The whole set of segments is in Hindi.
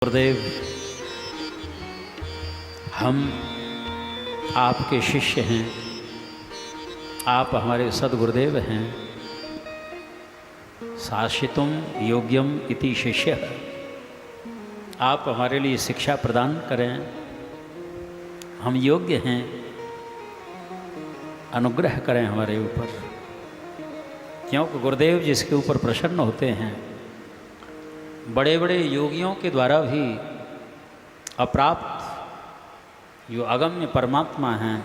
गुरुदेव, हम आपके शिष्य हैं, आप हमारे सद्गुरुदेव हैं। शासितुम योग्यम इति शिष्य, आप हमारे लिए शिक्षा प्रदान करें। हम योग्य हैं, अनुग्रह करें हमारे ऊपर, क्योंकि गुरुदेव जिसके ऊपर प्रसन्न होते हैं, बड़े बड़े योगियों के द्वारा भी अप्राप्त जो अगम्य परमात्मा हैं,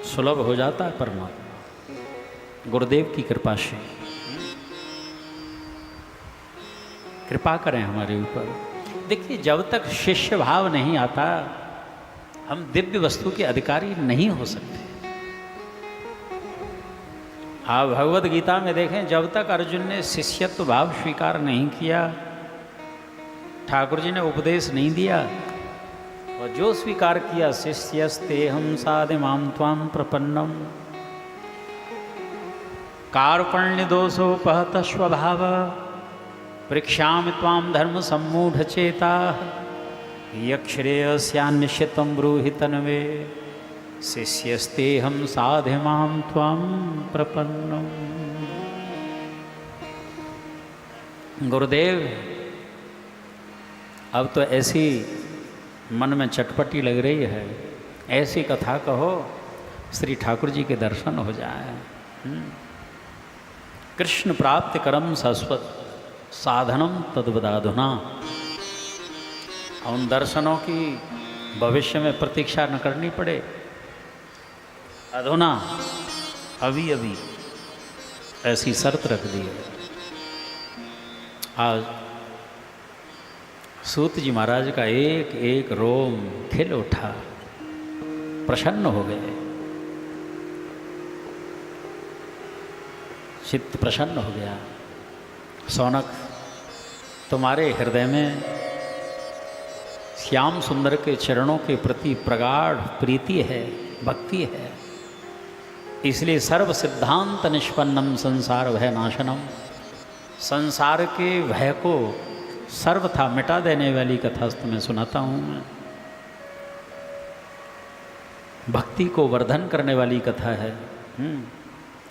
सुलभ हो जाता है परमात्मा गुरुदेव की कृपा से। कृपा करें हमारे ऊपर। देखिए, जब तक शिष्य भाव नहीं आता, हम दिव्य वस्तु के अधिकारी नहीं हो सकते। आप भगवद गीता में देखें, जब तक अर्जुन ने शिष्यत्व भाव स्वीकार नहीं किया, ठाकुर जी ने उपदेश नहीं दिया, और जो स्वीकार किया, शिष्यस्तेहं साधिमां त्वां प्रपन्नम कार्पण्य दोषोपहत स्वभाव परीक्षामि त्वां धर्म सम्मूढ़ चेता यक्षरेयस्यान्निश्चितं ब्रूहि तन्मे शिष्यस्तेहं साधिमां त्वां प्रपन्नम। गुरुदेव, अब तो ऐसी मन में चटपटी लग रही है, ऐसी कथा कहो श्री ठाकुर जी के दर्शन हो जाए। कृष्ण प्राप्ति करम शाश्वत साधनम तद्वदाधुना। उन दर्शनों की भविष्य में प्रतीक्षा न करनी पड़े, अधुना अभी अभी ऐसी शर्त रख दी है। आज सूत जी महाराज का एक एक रोम खिल उठा, प्रसन्न हो गए, चित्त प्रसन्न हो गया। सौनक, तुम्हारे हृदय में श्याम सुंदर के चरणों के प्रति प्रगाढ़ प्रीति है, भक्ति है, इसलिए सर्व सिद्धांत निष्पन्नम संसार भय नाशनम, संसार के भय को सर्वथा मिटा देने वाली कथा तुम्हें सुनाता हूँ मैं। भक्ति को वर्धन करने वाली कथा है,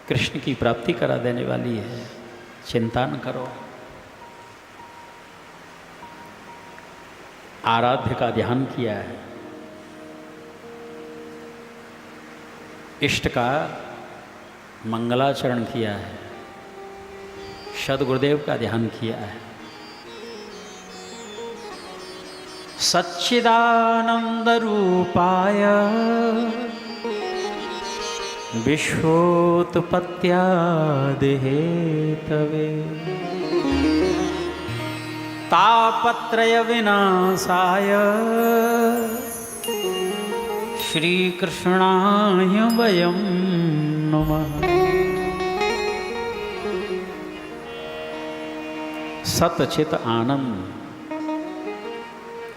कृष्ण की प्राप्ति करा देने वाली है। चिंता न करो, आराध्य का ध्यान किया है, इष्ट का मंगलाचरण किया है, सद्गुरुदेव का ध्यान किया है। सच्चिदानंद रूपाय विश्वोत्पत्त्यादिहेतवे तापत्रय विनाशाय श्रीकृष्णाय वयं नमः। सतचित आनंद।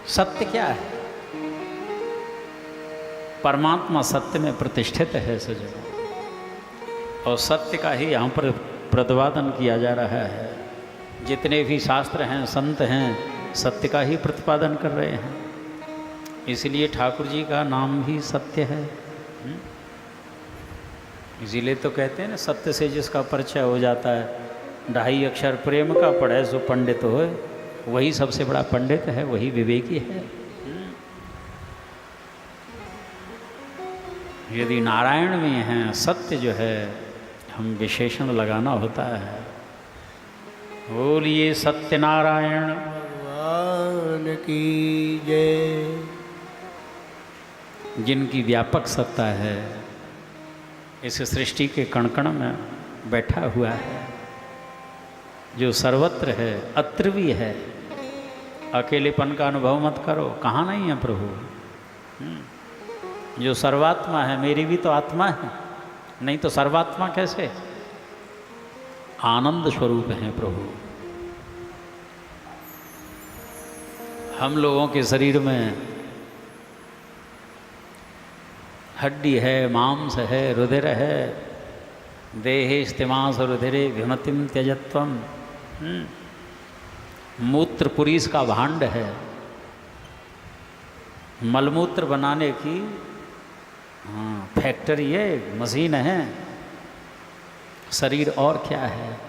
सत्य क्या है? परमात्मा सत्य में प्रतिष्ठित है सज्जनों, और सत्य का ही यहाँ पर प्रतिपादन किया जा रहा है। जितने भी शास्त्र हैं, संत हैं, सत्य का ही प्रतिपादन कर रहे हैं। इसलिए ठाकुर जी का नाम भी सत्य है। इसीलिए तो कहते हैं ना, सत्य से जिसका परिचय हो जाता है, 2.5 अक्षर प्रेम का पढ़े सो पंडित होए, वही सबसे बड़ा पंडित है, वही विवेकी है। यदि नारायण में हैं, सत्य जो है, हम विशेषण लगाना होता है। बोलिए सत्यनारायण भगवान की जय। जिनकी व्यापक सत्ता है, इस सृष्टि के कण-कण में बैठा हुआ है, जो सर्वत्र है, अत्र भी है। अकेलेपन का अनुभव मत करो, कहाँ नहीं है प्रभु। जो सर्वात्मा है, मेरी भी तो आत्मा है, नहीं तो सर्वात्मा कैसे? आनंद स्वरूप है प्रभु। हम लोगों के शरीर में हड्डी है, मांस है, रुधिर है, देहे स्तिमांस रुधिरे विमतिम त्यजत्वम। मूत्र पुरीस का भांड है, मलमूत्र बनाने की फैक्ट्री है, मशीन है। शरीर और क्या है?